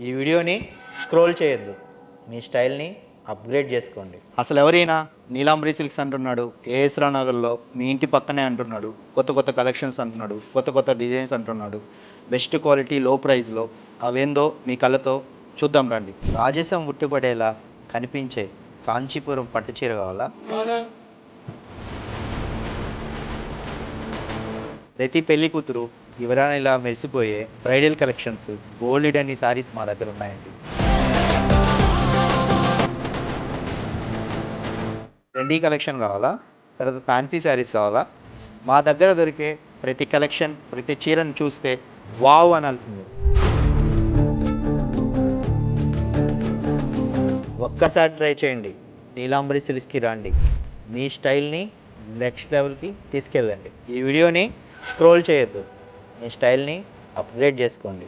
ఈ వీడియోని స్క్రోల్ చేయొద్దు, మీ స్టైల్ని అప్గ్రేడ్ చేసుకోండి. అసలు ఎవరైనా నీలాంబరి సిల్క్స్ అంటున్నాడు, ఏఎస్ రావు నగర్లో మీ ఇంటి పక్కనే అంటున్నాడు, కొత్త కొత్త కలెక్షన్స్ అంటున్నాడు, కొత్త కొత్త డిజైన్స్ అంటున్నాడు, బెస్ట్ క్వాలిటీ లో ప్రైస్లో. అవేందో మీ కళ్ళతో చూద్దాం రండి. రాజసం ఉట్టిపడేలా కనిపించే కాంచీపురం పట్టు చీర కావాలా? ప్రతి పెళ్లి కూతురు వివరాలు ఇలా మెరిసిపోయే బ్రైడల్ కలెక్షన్స్, గోల్డ్ అని సారీస్ మా దగ్గర ఉన్నాయండి. ట్రెండీ కలెక్షన్ కావాలా? తర్వాత ఫ్యాన్సీ శారీస్ కావాలా? మా దగ్గర దొరికే ప్రతి కలెక్షన్, ప్రతి చీరను చూస్తే వావ్ అని అంటుంది. ఒక్కసారి ట్రై చేయండి, నీలాంబరి సిల్క్స్కి రండి, మీ స్టైల్ని నెక్స్ట్ లెవెల్కి తీసుకెళ్ళండి. ఈ వీడియోని స్క్రోల్ చేయొద్దు, మీ స్టైల్ని అప్గ్రేడ్ చేసుకోండి.